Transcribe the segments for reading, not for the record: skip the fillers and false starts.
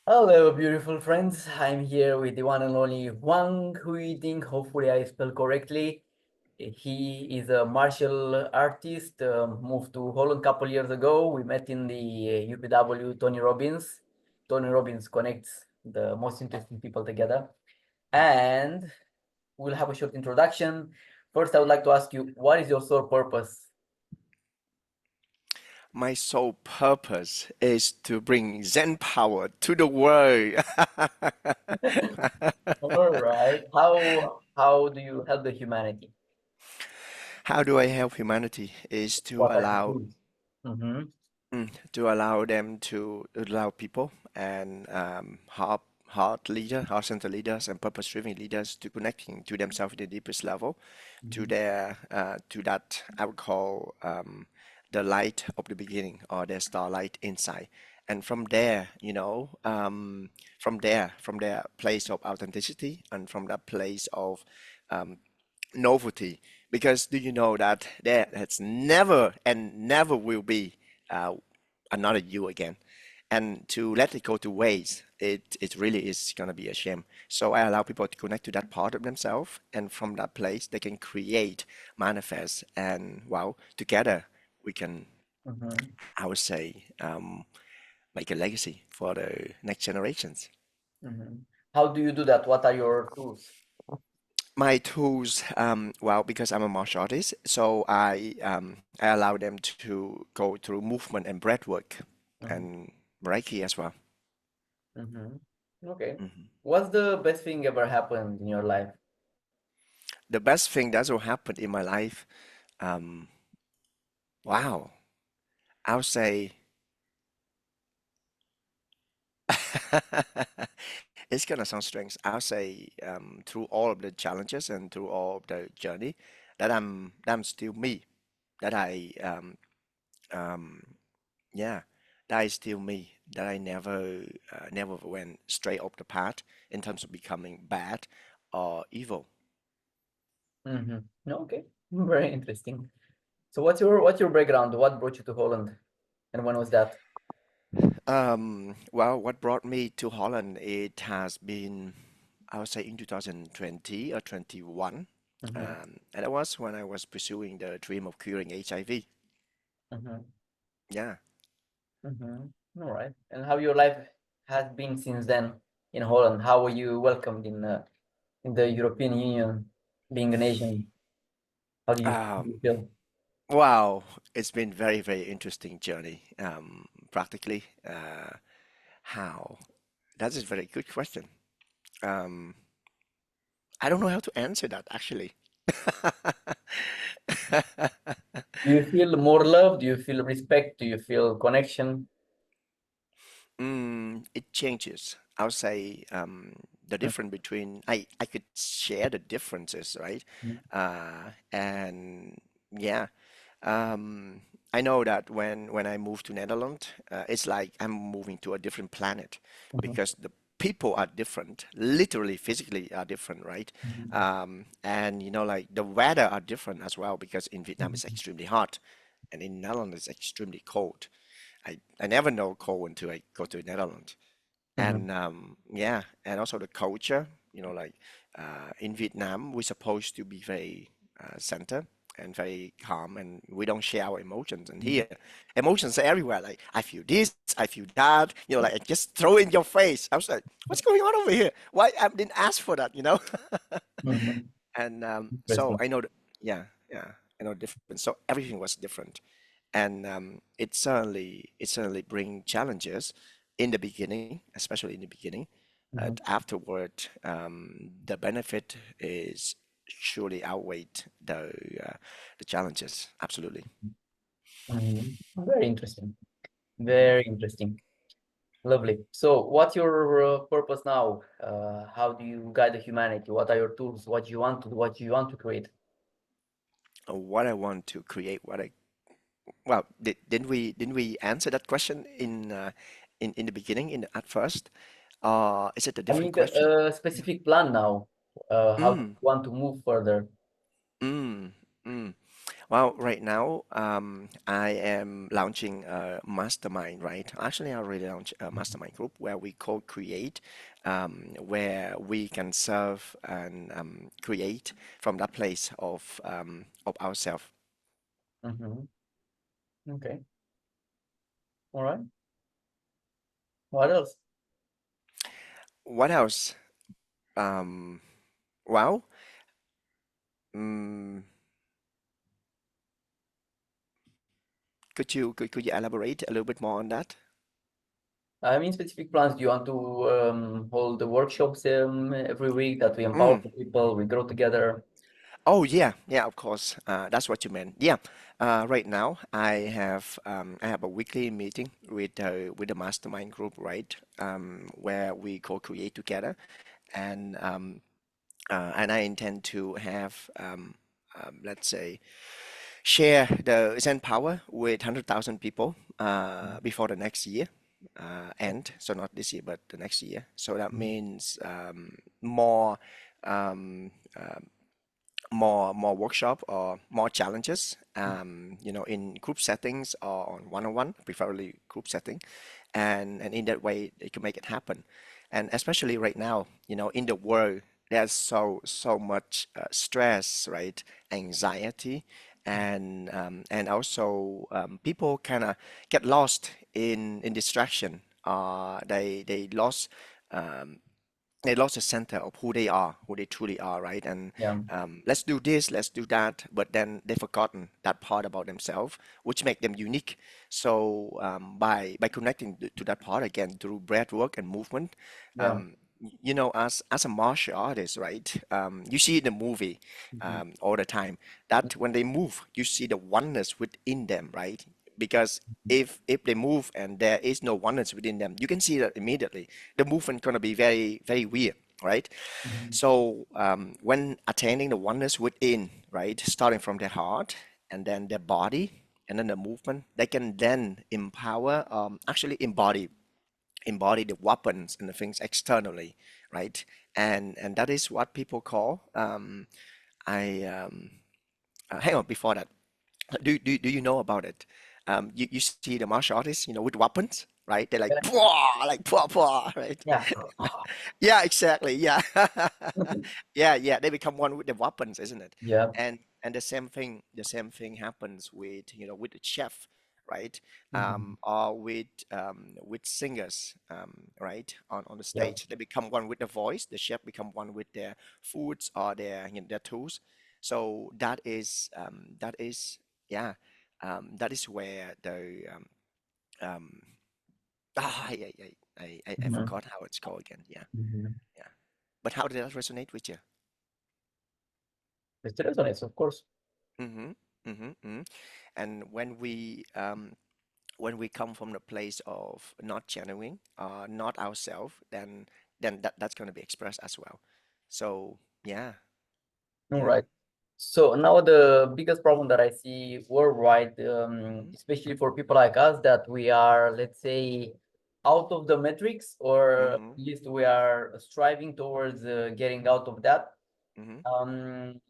Hello, beautiful friends. I'm here with the one and only Huang Huiding. Hopefully, I spell correctly. He is a martial artist, moved to Holland a couple years ago. We met in the UPW Tony Robbins. Tony Robbins connects the most interesting people together. And we'll have a short introduction. First, I would like to ask you, what is your sole purpose? My sole purpose is to bring Zen power to the world. All right. How do you help the humanity? How do I help humanity is What are the tools? Mm-hmm. to allow them to allow people and heart center leaders and purpose-driven leaders to connecting to themselves at the deepest level, to Mm-hmm. their to that I would call the light of the beginning or their starlight inside. And from there, from their place of authenticity and from that place of um, novelty, because do you know that there has never and never will be uh, another you again, and to let it go to waste, it really is gonna be a shame. So I allow people to connect to that part of themselves, and from that place they can create, manifest, and wow, together we can, Mm-hmm. I would say, make a legacy for the next generations. Mm-hmm. How do you do that? What are your tools? My tools, well, because I'm a martial artist, so I allow them to go through movement and breath work Mm-hmm. and Reiki as well. Mm-hmm. Okay. Mhm. What's the best thing ever happened in your life? The best thing that will happen in my life, um, wow, I'll say it's gonna sound strange. I'll say through all of the challenges and through all of the journey, that I'm still me. That I um, Yeah, that is still me. That I never went straight off the path in terms of becoming bad or evil. Mm-hmm. Okay. Very interesting. So what's your background? What brought you to Holland? And when was that? Well, what brought me to Holland? It has been, I would say, in 2020 or 21, Mm-hmm. and it was when I was pursuing the dream of curing HIV. Mm-hmm. Yeah. Mm-hmm. All right. And how your life has been since then in Holland? How were you welcomed in the European Union, being an Asian? How do you Um, feel? wow, it's been very, very interesting journey. Practically, how? That is a very good question. Um, I don't know how to answer that actually. Do you feel more love? Do you feel respect? Do you feel connection? It changes. I'll say the difference between I could share the differences, right? Mhm. And yeah, um, I know that when I move to Netherlands, it's like I'm moving to a different planet Mhm. because the people are different, literally, physically are different, right? Mhm. And like the weather are different as well because in Vietnam it's Mhm. extremely hot, and in Netherlands it's extremely cold. I never know cold until I go to Netherlands. Mhm. And yeah, and also the culture, like in Vietnam, we're supposed to be very center and very calm, and we don't share our emotions. And here, emotions are everywhere. Like I feel this, I feel that, like I just throw in your face. I was like, what's going on over here? Why I didn't ask for that? Mhm. And so Interesting. I know that, yeah, yeah, I know different. So everything was different, and it certainly bring challenges in the beginning, especially in the beginning. Mhm. Afterward, the benefit is surely outweighed the challenges. Absolutely. Mhm. Very interesting. Hmm. Very interesting. Lovely. So, what's your purpose now? How do you guide the humanity? What are your tools? What do you want to do? What do you want to create? What I want to create, well, didn't we answer that question in the beginning at first? Is it a I different need question? a specific plan now. How do Mm, you want to move further? mm, mm. Well, right now, I am launching a mastermind, right? Actually, I already launched a mastermind group where we co-create, where we can serve and create from that place of ourselves. Hmm. Okay. All right. What else? What else? Um, well, mm, could you elaborate a little bit more on that? I mean, specific plans. Do you want to hold the workshops every week that we empower Mm. the people, we grow together? Oh yeah, yeah, of course. That's what you meant. Yeah. Right now, I have a weekly meeting with the mastermind group, right? Where we co-create together, and and I intend to have let's say share the Zen power with 100,000 people before the next year end. So not this year, but the next year. So that means more. Um, more workshop or more challenges in group settings or on one-on-one, preferably group setting, and in that way they can make it happen. And especially right now, in the world there's so much stress, right? Anxiety, and also people kind of get lost in distraction. Um, they lost the center of who they are, who they truly are, right? And Yeah, let's do this, let's do that, but then they've forgotten that part about themselves, which make them unique. So by connecting to that part again through breath work and movement, yeah. um, as a martial artist, right? You see in the movie Mhm. all the time that when they move, you see the oneness within them, right? Because if they move and there is no oneness within them, you can see that immediately. The movement gonna be very very weird, right? Mhm. So when attaining the oneness within, right, starting from their heart and then their body and then the movement, they can then empower, actually embody the weapons and the things externally, right? And that is what people call I hang on before that. Do you know about it? You see the martial artists, with weapons, right? They're like, Yeah, "Pwah," like, "Pwah, pwah," right? yeah. Yeah, exactly. Yeah. Yeah, yeah. They become one with the weapons, isn't it? Yeah. And the same thing happens with the chef, right? Mhm. Or with singers, right? On the Yeah. stage. They become one with the voice, the chef become one with their foods or their tools. So that is yeah, that is where the um yeah, yeah, I Mhm. forgot how it's called again. Yeah, Mhm. yeah. But how did that resonate with you? It resonates, of course. Mm-hmm. Mm-hmm. Mm-hmm. And when we come from the place of not genuine, not ourselves, then that's going to be expressed as well. So yeah, All yeah. right. So now the biggest problem that I see worldwide, Mm-hmm. especially for people like us, that we are, let's say, out of the metrics, or at Mm-hmm. least we are striving towards getting out of that. Mm-hmm. Um,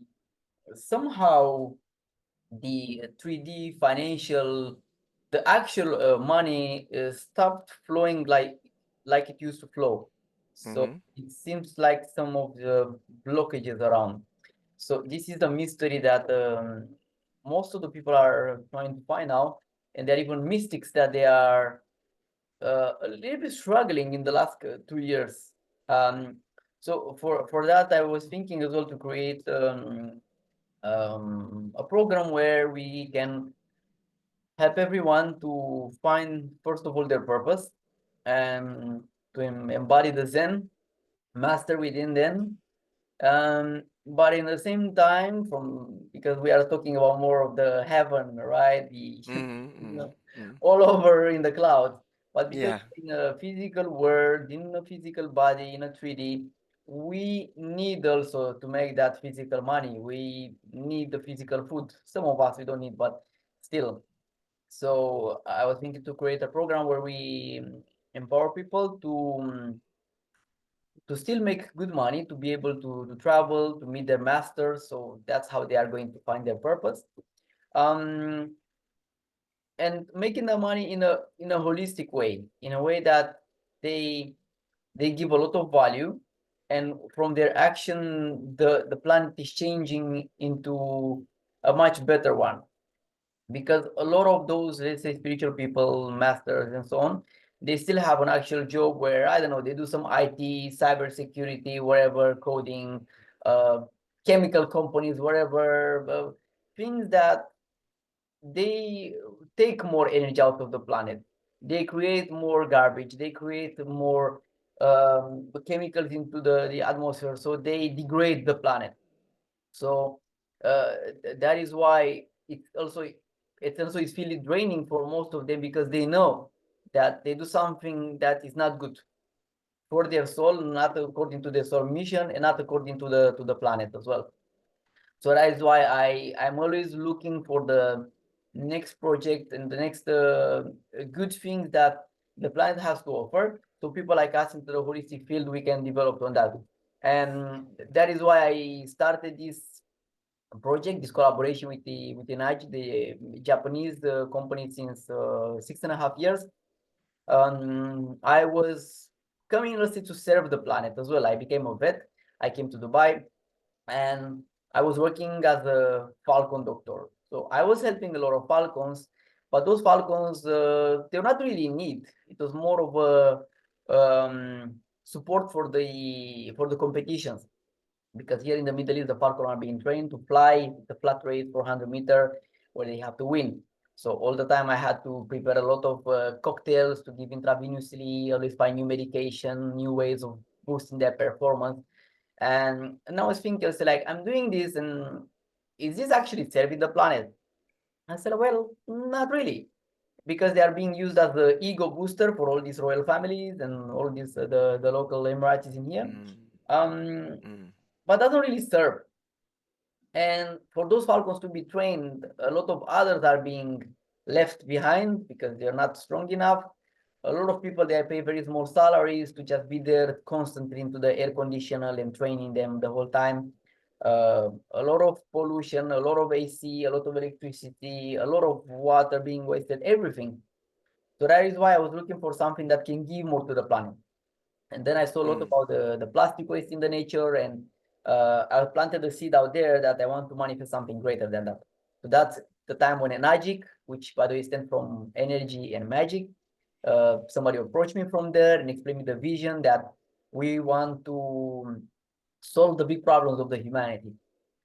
Somehow the 3D financial, the actual money stopped flowing like it used to flow. So Mm-hmm. it seems like some of the blockages around. So this is the mystery that most of the people are trying to find out, and there are even mystics that they are a little bit struggling in the last 2 years. Um, so for that, I was thinking as well to create a program where we can help everyone to find, first of all, their purpose and to embody the Zen master within them. But in the same time, from because we are talking about more of the heaven, right? The Mm-hmm. Mm-hmm. all over in the clouds. But because Yeah. in a physical world, in a physical body, in a 3D, we need also to make that physical money. We need the physical food. Some of us we don't need, but still. So I was thinking to create a program where we empower people to still make good money, to be able to travel, to meet their masters. So that's how they are going to find their purpose. um, and making the money in a holistic way, in a way that they they give a lot of value, and from their action, the planet is changing into a much better one. Because a lot of those, let's say, spiritual people, masters, and so on, they still have an actual job where, I don't know, they do some IT, cyber security, whatever, coding, uh, chemical companies, whatever, things that they take more energy out of the planet. They create more garbage. They create more chemicals into the atmosphere, so they degrade the planet. So that is why it also is feeling draining for most of them, because they know that they do something that is not good for their soul, not according to their soul mission, and not according to the planet as well. So that is why I'm always looking for the next project and the next good things that the planet has to offer. So people like us into the holistic field, we can develop on that. And that is why I started this project, this collaboration with the NIG, the Japanese company, since 6.5 years. I was coming, let's say, to serve the planet as well. I became a vet. I came to Dubai, and I was working as a falcon doctor. So I was helping a lot of falcons, but those falcons, they're not really in need. It was more of a support for the competitions, because here in the Middle East, the falcon are being trained to fly the flat rate for 100 meter, where they have to win. So all the time I had to prepare a lot of cocktails to give intravenously, always find new medication, new ways of boosting their performance. And I was thinking, so like, I'm doing this, and is this actually serving the planet? I said, well, not really, because they are being used as the ego booster for all these royal families and all these the local Emiratis in here. Mm, Um, mm, but doesn't really serve. And for those falcons to be trained, a lot of others are being left behind because they're not strong enough. A lot of people, they pay very small salaries to just be there constantly into the air conditioner and training them the whole time. A lot of pollution, a lot of AC, a lot of electricity, a lot of water being wasted, everything. So that is why I was looking for something that can give more to the planet. And then I saw a lot mm, about the plastic waste in the nature, and I planted a seed out there that I want to manifest something greater than that. So that's the time when Enagic, which by the way stands from energy and magic, somebody approached me from there and explained me the vision that we want to solve the big problems of the humanity,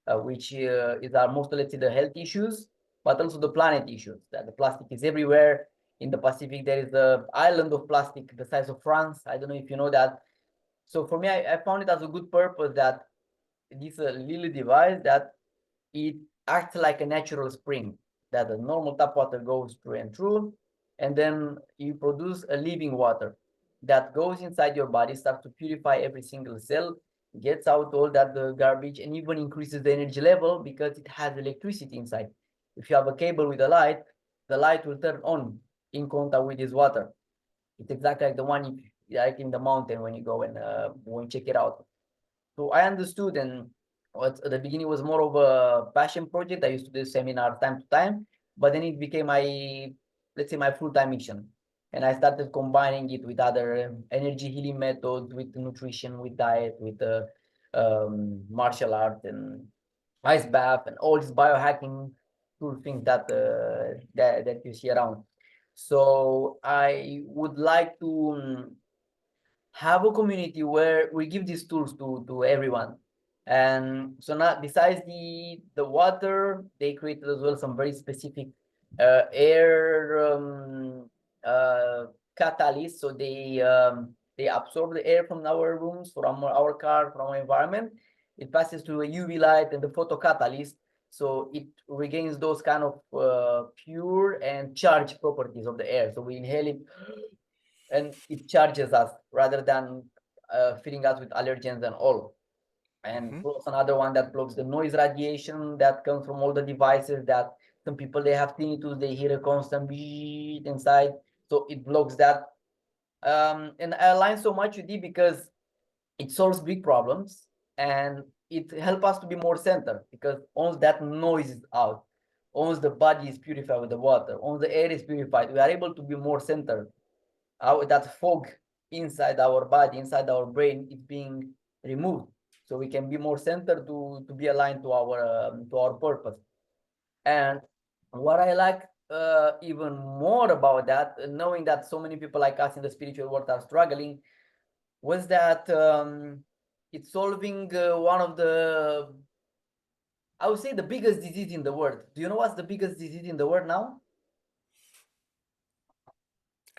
which is our most, let's say, the health issues, but also the planet issues. That the plastic is everywhere. In the Pacific, there is an island of plastic the size of France. I don't know if you know that. So for me, I found it as a good purpose that this little device that it acts like a natural spring, that the normal tap water goes through and through, and then you produce a living water that goes inside your body, starts to purify every single cell, gets out all that the garbage, and even increases the energy level because it has electricity inside. If you have a cable with a light, the light will turn on in contact with this water. It's exactly like the one like in the mountain when you go and when you check it out. So I understood, and at the beginning was more of a passion project. I used to do seminars time to time, but then it became my, let's say, my full-time mission. And I started combining it with other energy healing methods, with nutrition, with diet, with martial art and ice bath and all these biohacking cool things that you see around. So I would like to have a community where we give these tools to everyone. And so now, besides the water, they created as well some very specific air catalysts. So they absorb the air from our rooms, from our car, from our environment. It passes through a UV light and the photocatalyst, so it regains those kind of pure and charged properties of the air. So we inhale it and it charges us rather than filling us with allergens and all. And mhm, plus another one that blocks the noise radiation that comes from all the devices that some people, they have tinnitus, they hear a constant beat inside. So it blocks that. And I align so much with it because it solves big problems, and it helps us to be more centered, because once that noise is out, once the body is purified with the water, once the air is purified, we are able to be more centered. That fog inside our body, inside our brain, is being removed, so we can be more centered to be aligned to our purpose. And what I like even more about that, knowing that so many people like us in the spiritual world are struggling, was that it's solving one of the, I would say, the biggest disease in the world. Do you know what's the biggest disease in the world now?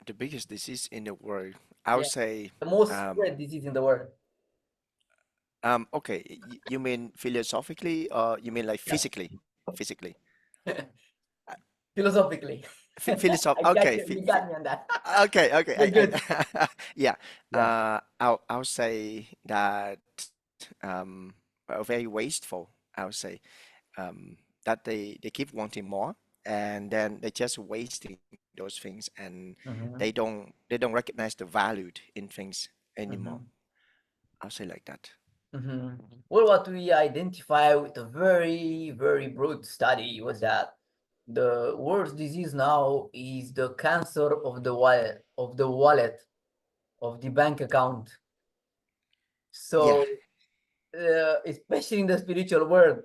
The biggest disease in the world, I would Yeah, say, the most um, spread disease in the world. okay, you mean philosophically or you mean like Yeah. physically? Physically. Uh, Philosophically. Philosoph I got okay, you. You got me on that. okay, okay. You're good. Yeah. Yeah. I'll say that very wasteful. I'll say that they keep wanting more, and then they're just wasting those things, and Mm-hmm. they don't recognize the value in things anymore. Mm-hmm. I'll say like that. Mm-hmm. Well, what we identify with a very, very broad study was that the worst disease now is the cancer of the bank account. Yeah. So, especially in the spiritual world,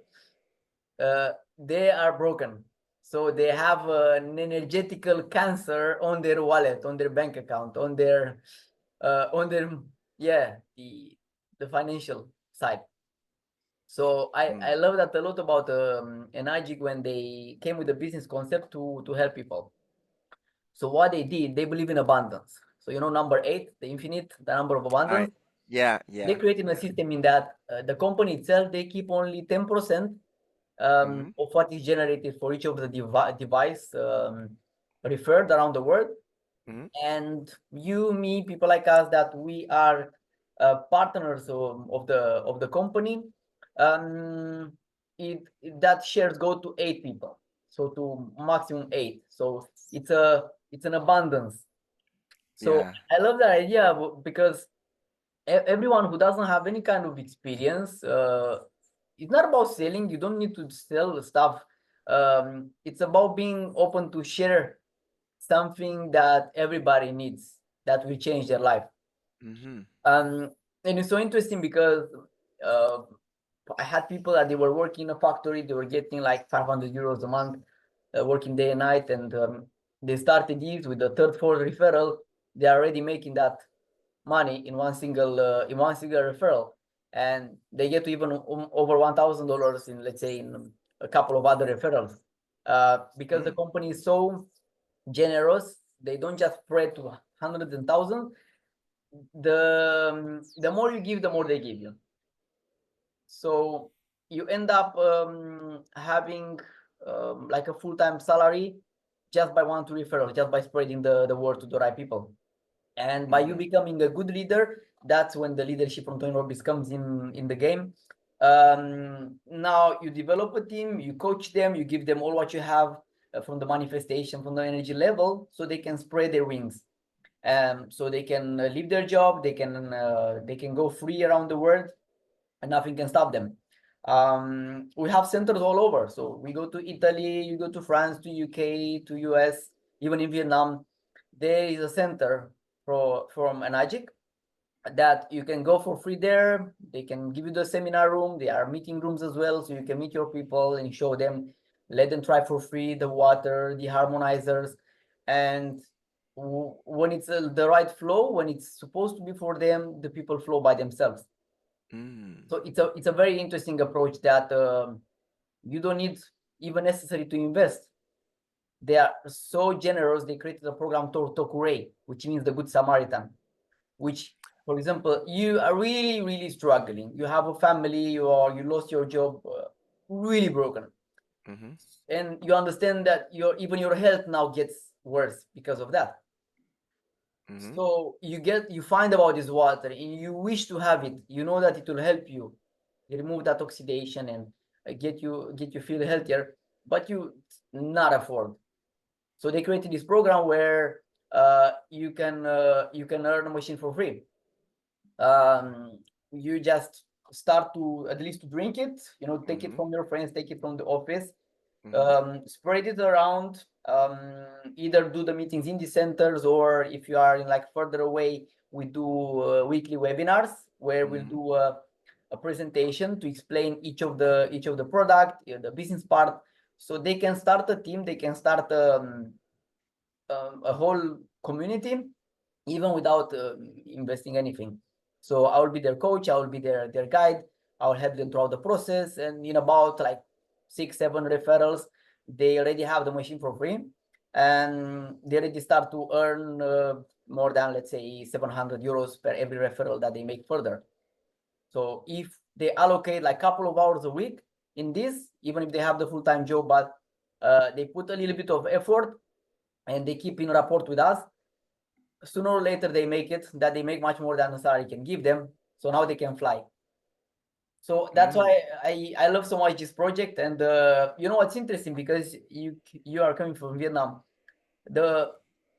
they are broken. So they have an energetical cancer on their wallet, on their bank account, on their, yeah, the financial side. So I Mm. love that a lot about Enagic when they came with a business concept to help people. So what they did, they believe in abundance. So number eight, the infinite, the number of I abundance. Yeah, They yeah. created a system in that the company itself, they keep only 10% Mm-hmm. of what is generated for each of the device referred around the world. Mm-hmm. And you, me, people like us, that we are partners of the company, um, that shares go to 8 people, so to maximum 8. So it's an abundance. So Yeah. I love that idea because everyone who doesn't have any kind of experience, it's not about selling. You don't need to sell stuff. It's about being open to share something that everybody needs, that will change their life. Mm-hmm. Um, and it's so interesting because uh, I had people that they were working in a factory, they were getting like 500 euros a month, working day and night, and they started it with the third, fourth referral. They are already making that money in one single referral, and they get to even over $1,000 in, let's say, in a couple of other referrals, because the Mm. company is so generous. They don't just spread to hundreds and thousands. The more you give, the more they give you. So you end up having like a full-time salary just by one to referral, just by spreading the word to the right people. And by you Mm-hmm. becoming a good leader, that's when the leadership from Tony Robbins comes in the game. Now you develop a team, you coach them, you give them all what you have from the manifestation, from the energy level, so they can spread their wings. So they can leave their job, they can go free around the world, and nothing can stop them. We have centers all over. So we go to Italy, you go to France, to UK, to US, even in Vietnam. There is a center from Enagic that you can go for free there. They can give you the seminar room. There are meeting rooms as well, so you can meet your people and show them, let them try for free the water, the harmonizers, and when it's the right flow, when it's supposed to be for them, the people flow by themselves. Mm. So it's a very interesting approach that you don't need even necessary to invest. They are so generous. They created a program called Tokure, which means the Good Samaritan. Which, for example, you are really, really struggling. You have a family, or you lost your job, really broken, Mm-hmm. and you understand that even your health now gets worse because of that. Mm-hmm. So you find about this water, and you wish to have it. You know that it will help you remove that oxidation and get you feel healthier, but you not afford. So they created this program where you can earn a machine for free. um, you just start to at least to drink it, take it Mm-hmm. from your friends, take it from the office, Mm-hmm. Spread it around. Either do the meetings in the centers, or if you are in like further away, we do weekly webinars where we'll Mm-hmm. do a presentation to explain each of the product, the business part, so they can start a team, they can start a whole community even without investing anything. So I will be their coach, I will be their guide, I will help them throughout the process, and in about like 6 7 referrals, they already have the machine for free, and they already start to earn more than, let's say, 700 euros per every referral that they make further. So if they allocate like a couple of hours a week in this, even if they have the full-time job, but they put a little bit of effort and they keep in rapport with us, sooner or later they make it, that they make much more than the salary can give them. So now they can fly. So that's Mm. why I love so much this project. And you know what's interesting, because you are coming from Vietnam. The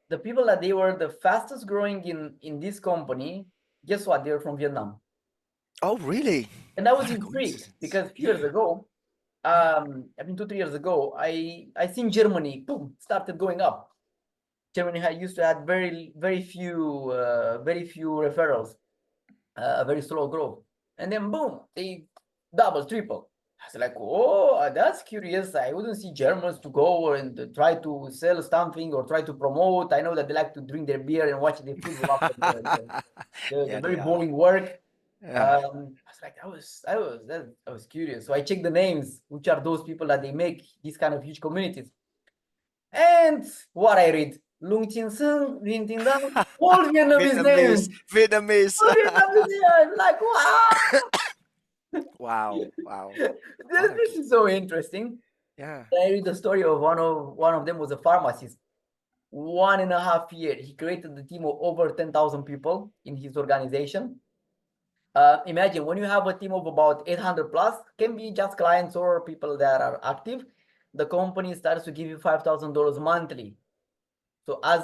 the people that they were the fastest growing in this company, guess what? They were from Vietnam. Oh, really? And I was What a intrigued coincidence. because a few years Yeah. ago, I mean 2 3 years ago, I seen Germany boom started going up. Germany had used to have very few referrals, a very slow growth, and then boom, they double, triple. I was like, oh, that's curious. I wouldn't see Germans to go and try to sell something or try to promote. I know that they like to drink their beer and watch the football after the Yeah, very they are. boring work. Yeah. I was like, I was curious. So I checked the names, which are those people that they make these kind of huge communities. And what I read, Lung Chin Sung, Lin Tin Dan, all Vietnamese Vietnamese, names. Vietnamese. All Vietnamese names. I'm like, wow, Wow, wow. What a this is so interesting. yeah. I read the story of one of them was a pharmacist. 1.5 year, he created the team of over 10,000 people in his organization. Imagine when you have a team of about 800 plus, can be just clients or people that are active. The company starts to give you $5,000 monthly. So as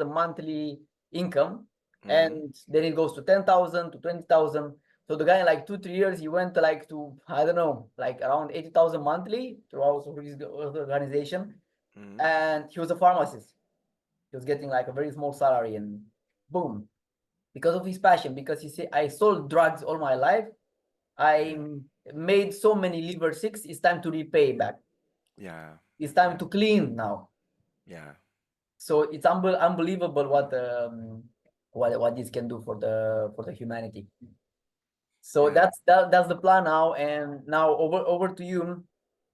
a monthly income, Mm-hmm. and then it goes to 10,000 to 20,000. So the guy in like 2 3 years, he went to like to, I don't know, like around 80,000 monthly throughout his organization, Mm-hmm. and he was a pharmacist. He was getting like a very small salary, and boom, because of his passion, because he said, I sold drugs all my life. I Yeah. made so many liver six. It's time to repay back. Yeah. It's time Yeah. to clean now. Yeah. So it's unbelievable what this can do for the humanity. So Yeah. that's the plan now. And now over to you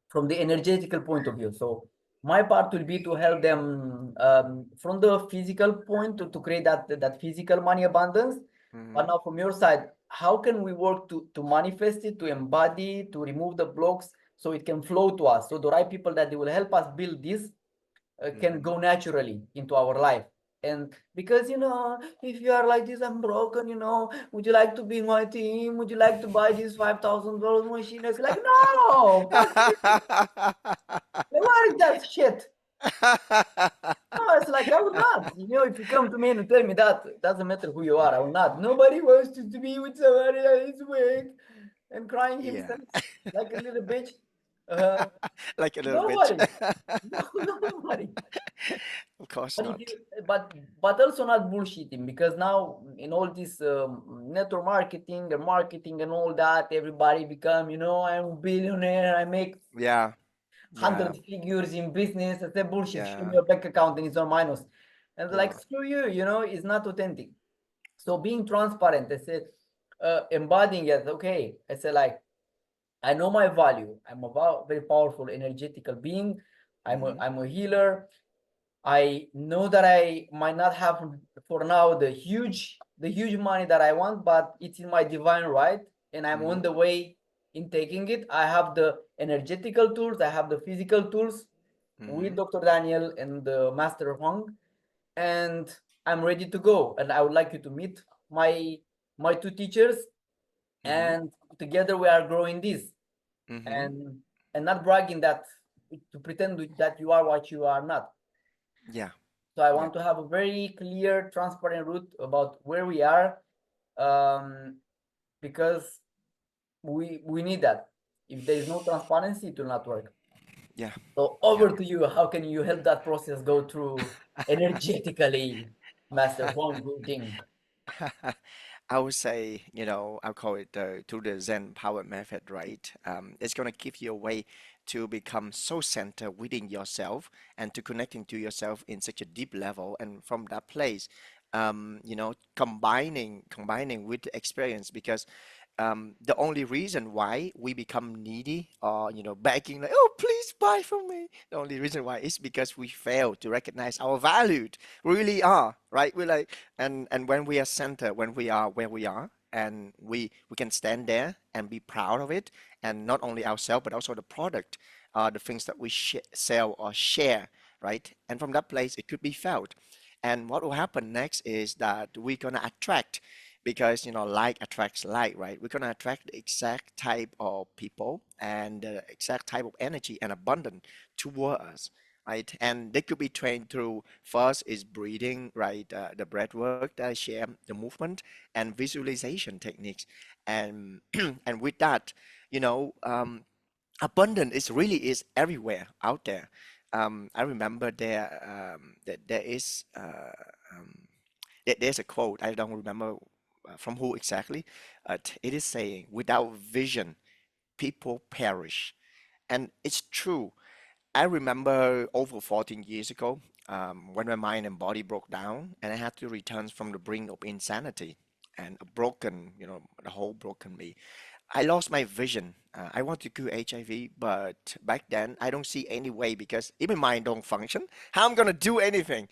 from the energetical point of view. So my part will be to help them from the physical point to create that physical money abundance. Mm-hmm. But now from your side, how can we work to manifest it, to embody, to remove the blocks so it can flow to us? So the right people that they will help us build this can Mm-hmm. go naturally into our life. And because, if you are like this, I'm broken, would you like to be in my team? Would you like to buy this $5,000 machine? It's like, no, fuck you. What is that shit? No, it's like, I will not. If you come to me and tell me that, it doesn't matter who you are, I will not. Nobody wants to be with somebody that is weak and crying Yeah. himself like a little bitch. Uh, Like a little bit. Nobody. No, nobody. Of course But if you, not. but also not bullshitting, because now in all this network marketing and all that, everybody become, I'm a billionaire, I make Yeah. Yeah. 100 figures in business. I say bullshit. Show me Yeah. your bank account and it's on minus. And they're like, Yeah. screw you, it's not authentic. So being transparent, I said, embodying it. Okay, I said like, I know my value. I'm a very powerful, energetical being. Mm-hmm. I'm a healer. I know that I might not have for now the huge money that I want, but it's in my divine right, and I'm on Mm-hmm. the way in taking it. I have the energetical tools, I have the physical tools with Mm-hmm. Dr. Daniel and the Master Huang, and I'm ready to go. And I would like you to meet my my two teachers, Mm-hmm. and together we are growing this, Mm-hmm. and not bragging that to pretend that you are what you are not. Yeah. So I Yeah. want to have a very clear, transparent route about where we are, um, because we need that. If there is no transparency, it will not work. Yeah, So yeah. over to you. How can you help that process go through energetically, Master Huang Ding? I would say, I'll call it to the Zen power method, right? It's gonna give you a way to become so centered within yourself and to connecting to yourself in such a deep level, and from that place, combining with the experience, because the only reason why we become needy or begging like, oh, please buy from me, the only reason why is because we fail to recognize our valued really are, right? We're like, and when we are centered, when we are where we are, and we can stand there and be proud of it, and not only ourselves but also the product, the things that we sell or share, right? And from that place it could be felt. And what will happen next is that we're gonna attract, because like attracts like, right? We're gonna attract the exact type of people and the exact type of energy and abundance toward us, right? And they could be trained through, first is breathing, right? The breath work that I share, the movement and visualization techniques, and and with that, abundance is really is everywhere out there. I remember that there is there's a quote, I don't remember from who exactly. It is saying, without vision, people perish. And it's true. I remember over 14 years ago, when my mind and body broke down, and I had to return from the brink of insanity and a broken, the whole broken me. I lost my vision. I want to cure HIV, but back then I don't see any way because even mind don't function. How I'm gonna do anything?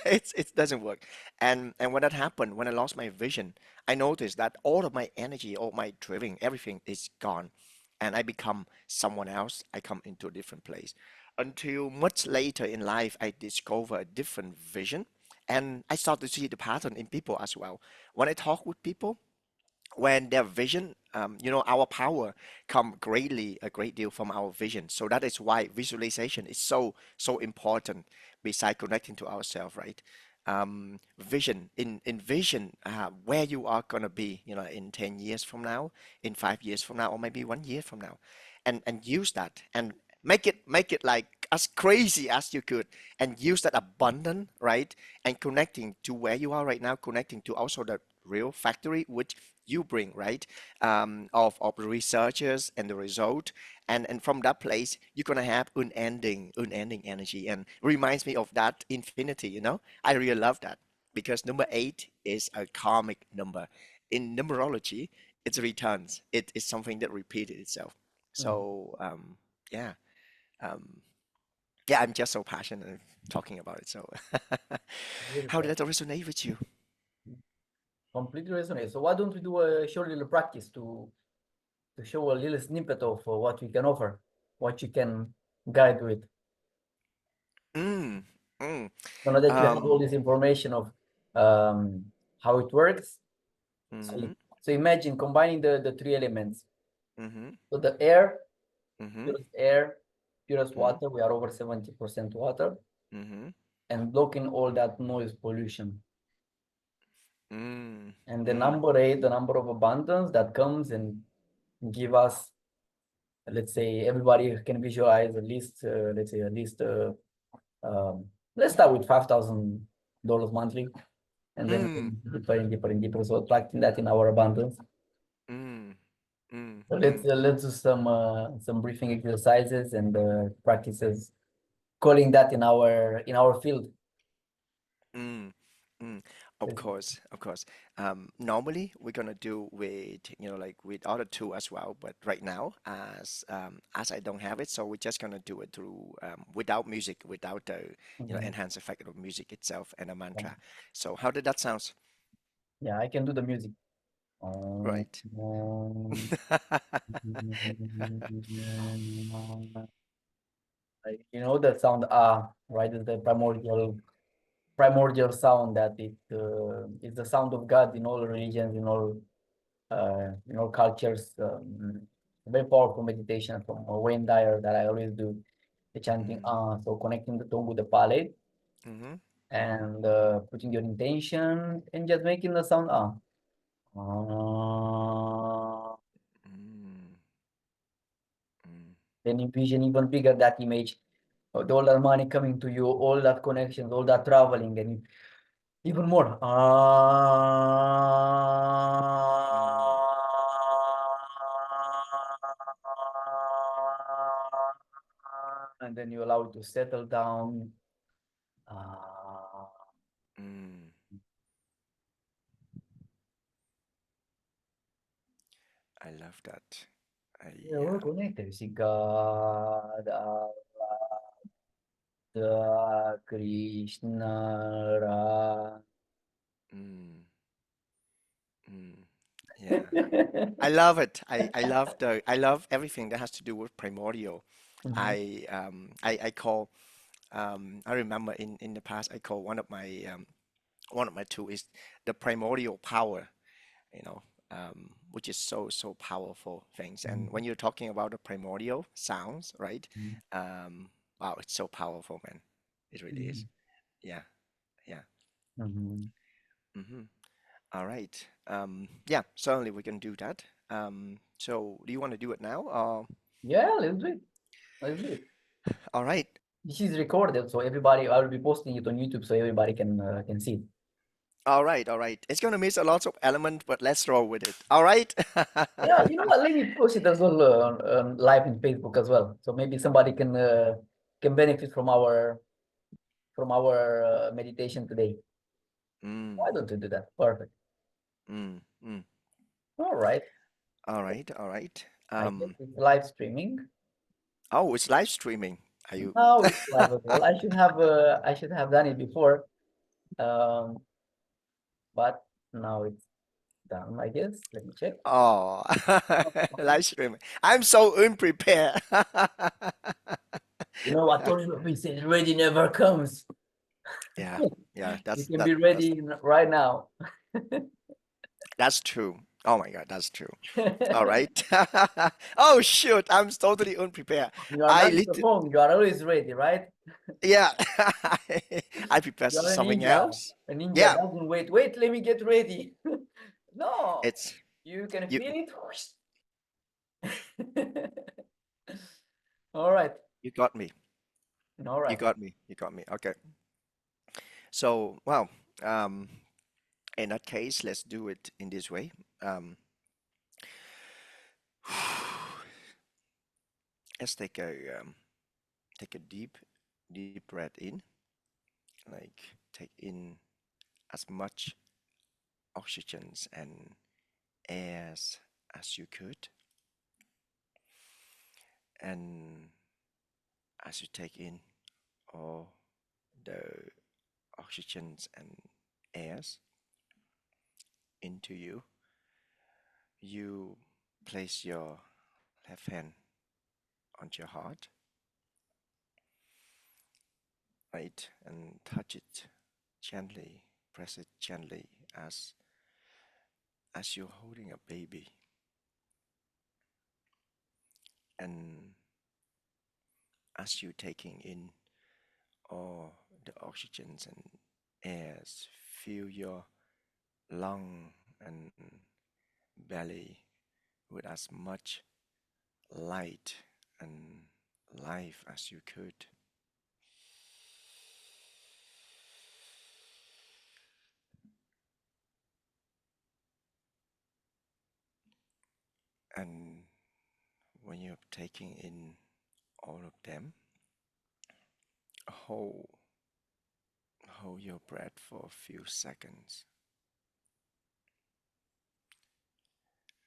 It doesn't work. And when that happened, when I lost my vision, I noticed that all of my energy, all my driving, everything is gone, and I become someone else. I come into a different place. Until much later in life, I discover a different vision, and I start to see the pattern in people as well. When I talk with people, when their vision, our power come greatly, a great deal from our vision. So that is why visualization is so important beside connecting to ourselves, right? Vision, in vision, where you are gonna be, in 10 years from now, in 5 years from now, or maybe 1 year from now, and use that and make it like as crazy as you could, and use that abundant, right? And connecting to where you are right now, connecting to also the real factory which you bring, right? Of researchers and the result, and from that place you're gonna have unending energy, and reminds me of that infinity. I really love that, because number 8 is a karmic number. In numerology, it's returns. It is something that repeated itself. Mm, So yeah, um, yeah, I'm just so passionate talking about it. So how did beautiful. that resonate with you? Completely resonate. So why don't we do a short little practice to show a little snippet of what we can offer, what you can guide with. Mm, mm, So now that you have all um, this information of um, how it works, so, mm-hmm, so imagine combining the three elements. mm-hmm, So the air, mm-hmm, purest air, purest mm-hmm, water, we are over 70% water, mm-hmm, and blocking all that noise pollution. mm, And the mm, number 8, the number of abundance that comes and give us, let's say everybody can visualize at least, let's say at least, um, let's start with $5,000 monthly, and then mm, deeper and deeper and deeper. So attracting that in our abundance. mm, mm, So mm, let's do some breathing exercises and practices, calling that in our field. mm, mm. Of course, of course. Normally we're gonna do with, like with other two as well, but right now, as I don't have it, so we're just gonna do it through, without music, without the, Mhm. enhanced effect of music itself and a Yeah, mantra. So how did that sound? yeah, I can do the music. Um, Right. you know that sound ah, right? Is the primordial sound that it is the sound of God in all religions, in all cultures. Very powerful meditation from Wayne Dyer that I always do. The chanting Mm, ah, so connecting the tongue with the palate mm-hmm, mm-hmm, and putting your intention and just making the sound ah. Ah. mm, mm. Then you vision even bigger that image, all that money coming to you, all that connections, all that traveling, and even more. Mm, And then you allow it to settle down. Ah. mm, I love that. Yeah, I we're connected. See God, Allah, Krishna, Ra. mm, mm, yeah. I love it. I love everything that has to do with primordial. Mhm, I call I remember in the past I call one of my tools is the primordial power, you know, which is so powerful things. And mhm, when you're talking about the primordial sounds, right? mhm, Wow, it's so powerful, man. It really is. mhm, Yeah, yeah. mhm. Mm-hmm. All right. Yeah, certainly we can do that. So do you want to do it now? Yeah, let's do it. Let's do it. All right. This is recorded, so everybody. I will be posting it on YouTube, so everybody can see it. All right, all right. It's gonna miss a lot of element, but let's roll with it. All right. Yeah, you know what? Let me post it as well live in Facebook as well, so maybe somebody can benefit from our meditation today. Mm, Why don't you do that? Perfect. mm, mm. All right. All right, all right. I guess it's live streaming. Oh, it's live streaming. Are you? Now it's live as well. I should have done it before. Um, but now it's done, I guess. Let me check. Oh, live streaming. I'm so unprepared. You know what Tori says, ready never comes. Yeah, yeah, You can be ready right now. that's true. Oh my God, that's true. All right. Oh shoot, I'm totally unprepared. You are I not the lit phone, you are always ready, right? yeah. I prepared You are a something ninja. else. A ninja Yeah, doesn't wait. Wait, let me get ready. No, it's you can you feel it. All right. you got me. All You right. got me. You got me. Okay. So, well, um, in that case, let's do it in this way. Um, let's take a deep breath in, like take in as much oxygens and airs as you could, and as you take in all the oxygens and airs into you, you place your left hand onto your heart, right, and touch it gently, press it gently as you're holding a baby, and as you're taking in all the oxygens and airs, fill your lung and belly with as much light and life as you could. And when you're taking in all of them, hold hold your breath for a few seconds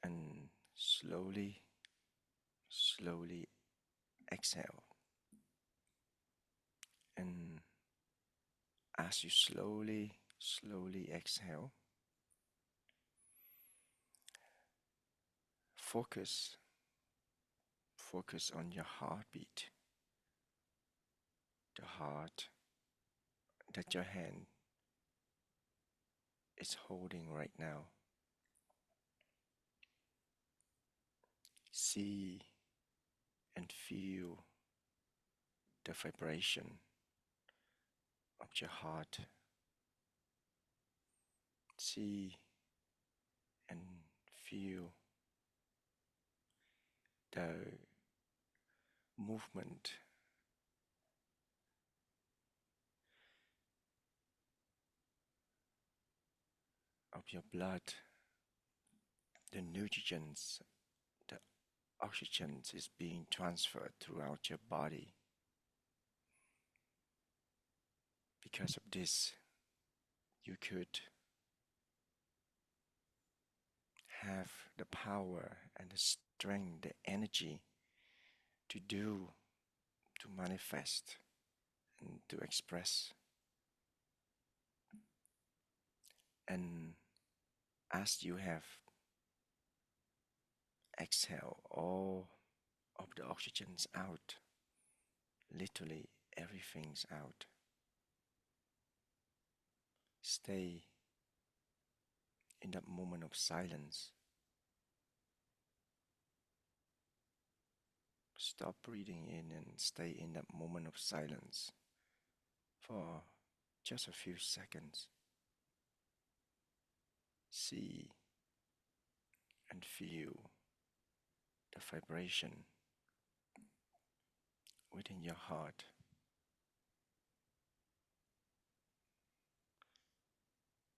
and slowly exhale. And as you slowly exhale, focus focus on your heartbeat, the heart that your hand is holding right now. See and feel the vibration of your heart. See and feel the movement of your blood, the nutrients, the oxygen is being transferred throughout your body. Because of this, you could have the power and the strength, the energy to do, to manifest, and to express. And as you have exhaled all of the oxygens out, literally everything's out. Stay in that moment of silence. Stop breathing in and stay in that moment of silence for just a few seconds. See and feel the vibration within your heart.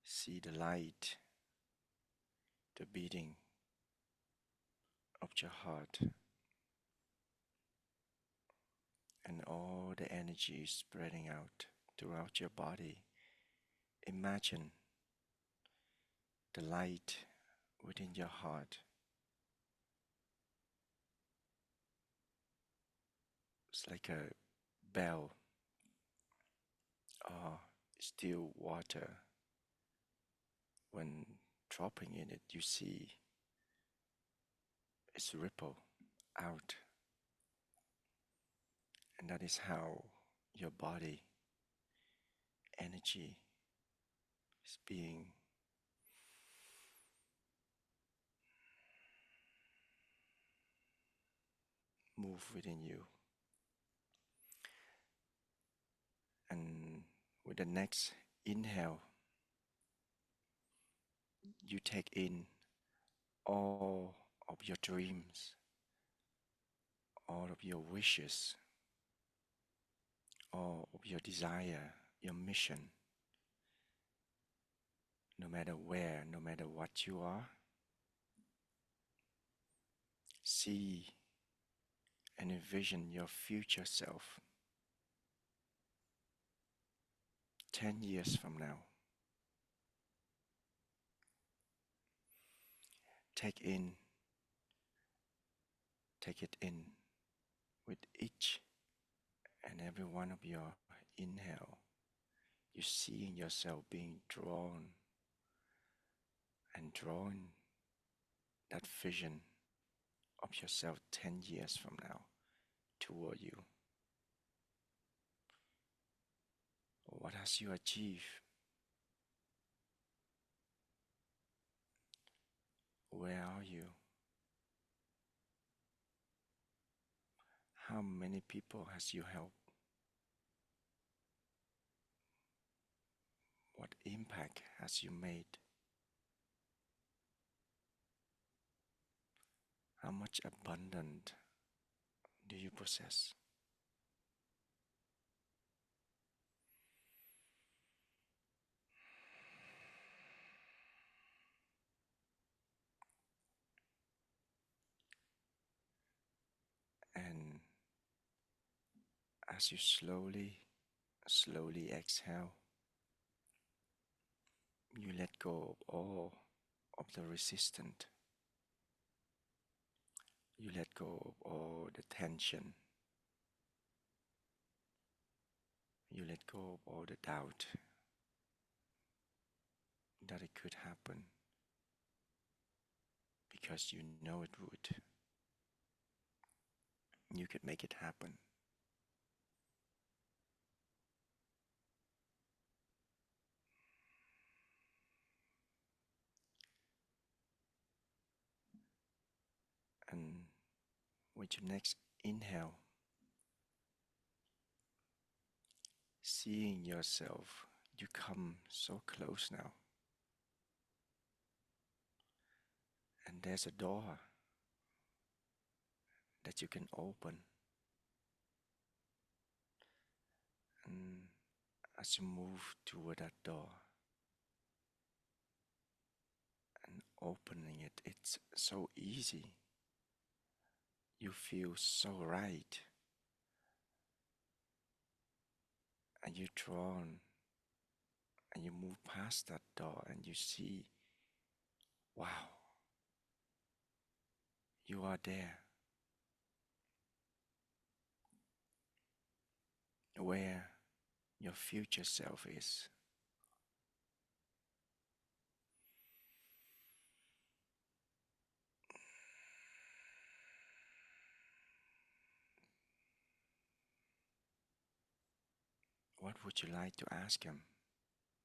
See the light, the beating of your heart, and all the energy spreading out throughout your body. Imagine the light within your heart. It's like a bell or still water. When dropping in it, you see its ripple out, and that is how your body energy is being moved within you. And with the next inhale, you take in all of your dreams, all of your wishes, all of your desire, your mission, no matter where, no matter what you are. See and envision your future self 10 years from now. Take in, take it in with each and every one of your inhale. You see yourself being drawn and drawn that vision of yourself 10 years from now toward you. What has you achieved? Where are you? How many people has you helped? What impact has you made? How much abundance do you possess? And as you slowly exhale, you let go of all of the resistance. You let go of all the tension. You let go of all the doubt that it could happen because you know it would. You could make it happen. And with your next inhale, seeing yourself, you come so close now. And there's a door that you can open. And as you move toward that door and opening it, it's so easy. You feel so right, and you're drawn, and you move past that door, and you see, wow, you are there, where your future self is. What would you like to ask him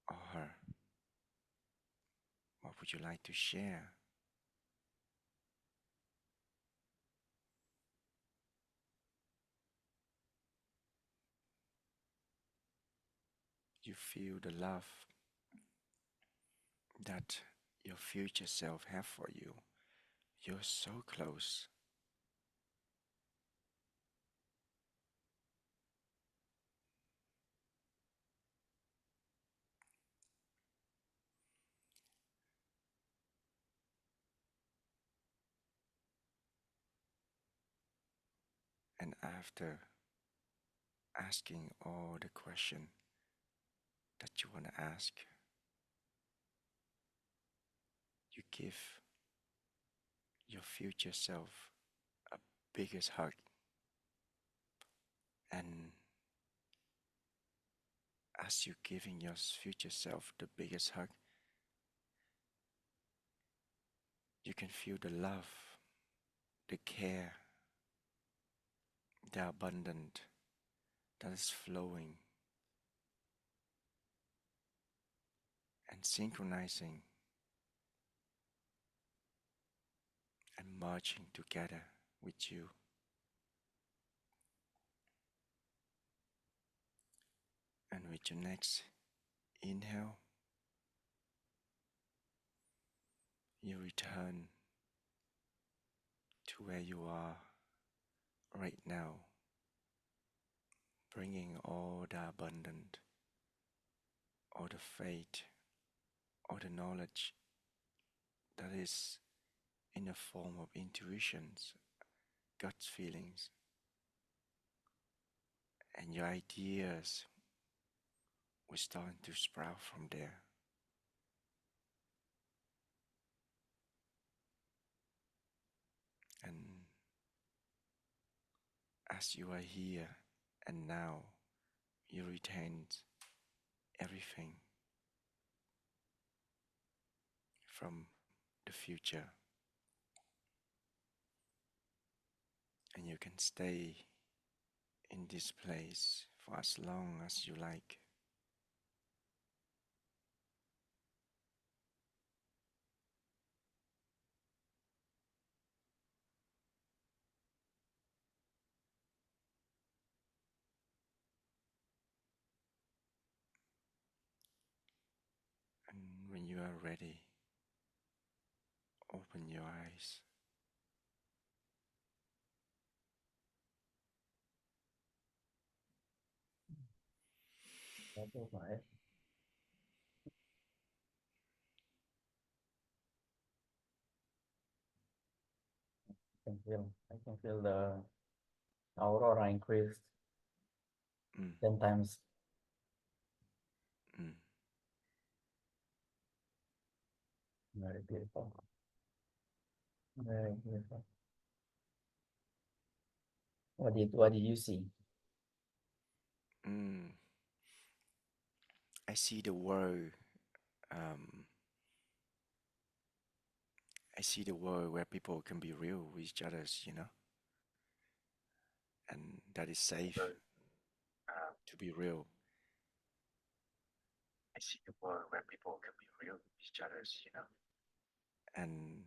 or her? What would you like to share? You feel the love that your future self have for you. You're so close. And after asking all the question that you want to ask, you give your future self a biggest hug. And as you're giving your future self the biggest hug, you can feel the love, the care, the abundance that is flowing and synchronizing and merging together with you. And with your next inhale, you return to where you are right now, bringing all the abundance, all the faith, all the knowledge that is in the form of intuitions, gut feelings, and your ideas will start to sprout from there. And as you are here and now, you retain everything from the future, and you can stay in this place for as long as you like. And when you are ready, open your eyes. That was nice. I can feel the aurora increased Mm, 10 times. mm. Very beautiful. Very beautiful. What did you see? Mm. I see the world. Um, I see the world where people can be real with each others, and that is safe to be real. I see the world where people can be real with each others, and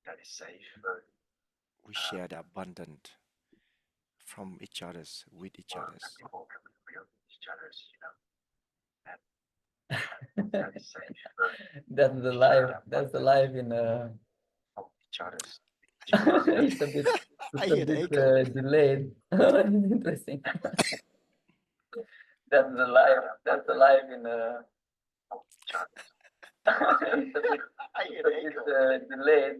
that is safe. We share the abundant from each other's with each other's. People can be real with each others, and that is safe. That's the We share life. the That's the abundant life in from each other's. it's a bit I it's a hear the bit echo. delayed. It's interesting. That's the life. That's the life in it's a bit, I hear a the bit echo. delayed.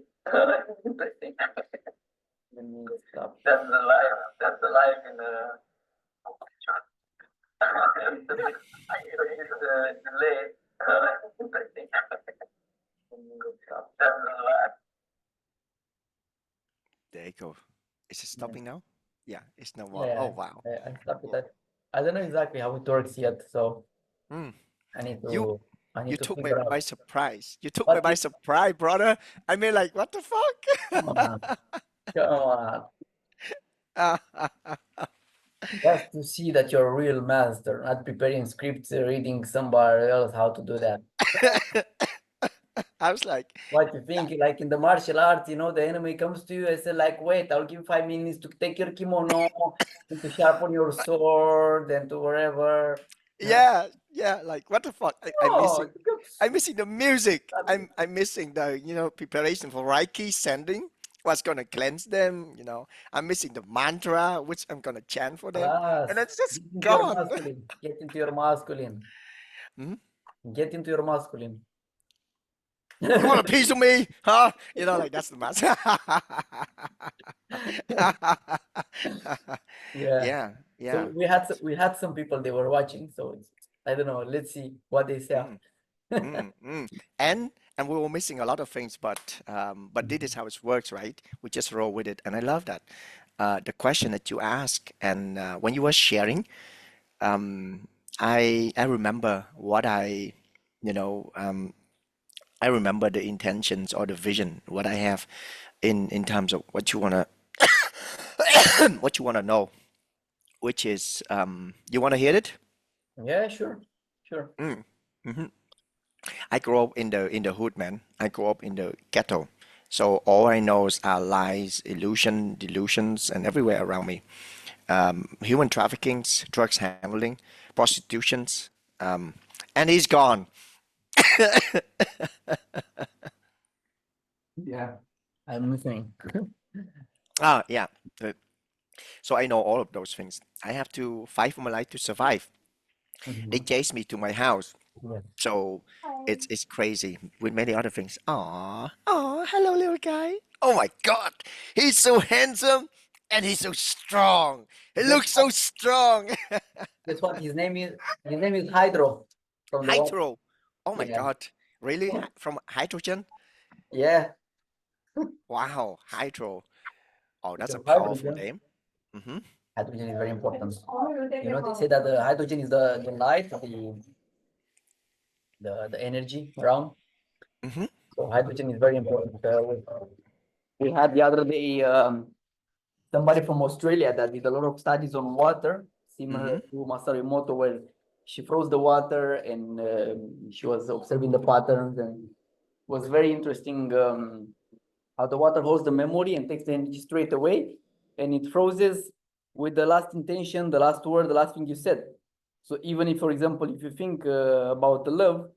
Interesting. Let me stop. That's the life. That's the life in it's a bit, I hear a the bit echo. delayed. Interesting. Let me stop. That's the life. The echo. Is it Yeah, stopping now? Yeah, it's not. yeah, Oh yeah. wow. I stopped it. Wow. I don't know exactly how it works yet, so Mm. I need You to I you need to took me figure by out. surprise. You took me But by it, surprise, brother. I mean, like, what the come on, fuck? come on. Just to see that you're a real master, not preparing scripts, reading somebody else how to do that. I was like, What you that, think, like in the martial arts, the enemy comes to you and say, like, wait, I'll give you 5 minutes to take your kimono and to sharpen your sword and to wherever. Huh? yeah, yeah, like, what the fuck? No, it becomes I'm missing the music. nothing. I'm missing the, preparation for Reiki sending. What's gonna cleanse them. I'm missing the mantra, which I'm gonna chant for them. And Alas, it's just get into your gone. masculine. Get into your masculine. Hmm? Get into your masculine. You want a piece of me? Huh? Like that's the master. Yeah. Yeah, So yeah. we had some people they were watching. So I don't know. Let's see what they say. Mm, mm. And we were missing a lot of things, but this is how it works, right? We just roll with it, and I love that. The question that you ask, and when you were sharing, um, I remember you know, um, I remember the intentions or the vision, what I have in terms of what you wanna what you wanna know, which is you wanna hear it? Yeah, sure, sure. Mm. hmm I grew up in the hood, man. I grew up in the ghetto. So all I know is lies, illusion, delusions, and everywhere around me. Human traffickings, drugs handling, prostitutions, um, and he's gone. Yeah, I'm listening. Ah, yeah. Uh, So I know all of those things. I have to fight for my life to survive. They Mhm. chase me to my house. Yeah. So it's crazy with many other things. Hello, little guy. Oh my God, he's so handsome and he's so strong. He Guess looks what? so strong. Guess what? His name is Hydro from the one. Hydro. Oh my Yeah. God, really? From hydrogen? Yeah. Wow, hydro. Oh, that's a Because powerful hydrogen, name. Mm-hmm. hydrogen is very important. They say that the hydrogen is the light, the energy around. Mm-hmm. So hydrogen is very important. We had the other day somebody from Australia that did a lot of studies on water, similar Mm-hmm. to Master Huang, where she froze the water and she was observing the patterns, and it was very interesting how the water holds the memory and takes the energy straight away, and it freezes with the last intention, the last word, the last thing you said. So even if, for example, if you think about the love,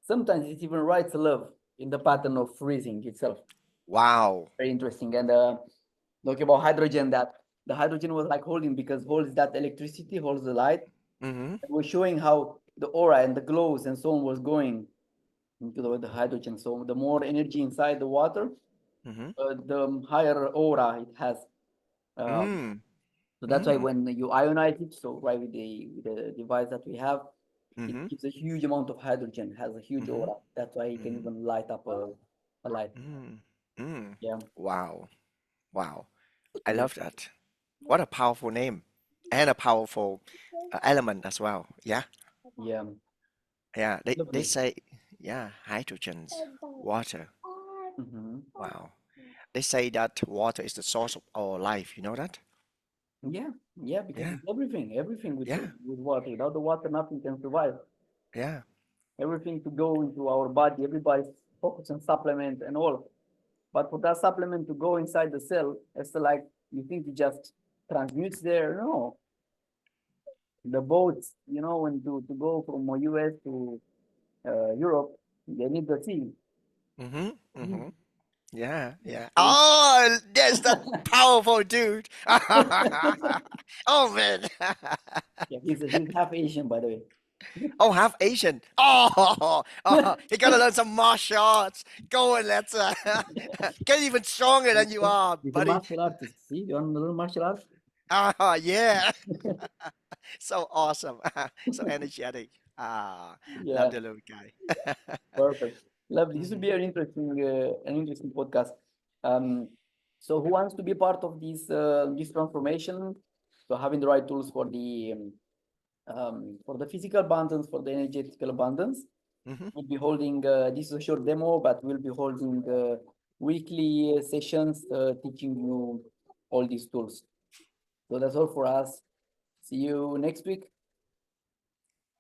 sometimes it even writes love in the pattern of freezing itself. Wow. Very interesting. And talking about hydrogen, that the hydrogen was like holding because holds that electricity, holds the light. Mm-hmm. And we're showing how the aura and the glows and so on was going into the hydrogen. So the more energy inside the water, Mm-hmm. the higher aura it has. Um, Mm. so that's why Mm. when you ionize it, so right with the device that we have, it Mm-hmm. gives a huge amount of hydrogen, has a huge Mm-hmm. aura. That's why it can Mm-hmm. even light up a light. Mm. Mm. Yeah. Wow. Wow. I love that. What a powerful name and a powerful element as well. Yeah. Yeah. Yeah. They Lovely. say, yeah, hydrogens, water. Hmm. Wow. They say that water is the source of our life. You know that? Yeah, yeah, because Yeah. it's everything Yeah. with water. Without the water, nothing can survive. Yeah. Everything to go into our body, everybody's focused on supplement and all. But for that supplement to go inside the cell, it's like you think it just transmutes there. No, the boats, when to go from US to Europe, they need the sea. Mm-hmm. Mm-hmm. Yeah, yeah. Oh, there's that powerful dude. Oh man. Yeah, he's half Asian, by the way. Oh, half Asian. Oh, oh, you gotta learn some martial arts. Go and let's get even stronger than you are, He's a buddy. martial artist. See, you want to learn martial arts? Ah, yeah. So awesome. So energetic. Love Yeah, the little guy. perfect. Lovely. This would Mhm. be an interesting podcast. Um, so who wants to be part of this transformation? So having the right tools for the physical abundance, for the energetical abundance. Mhm. We'll be holding, this is a short demo, but we'll be holding weekly sessions teaching you all these tools. So that's all for us. See you next week.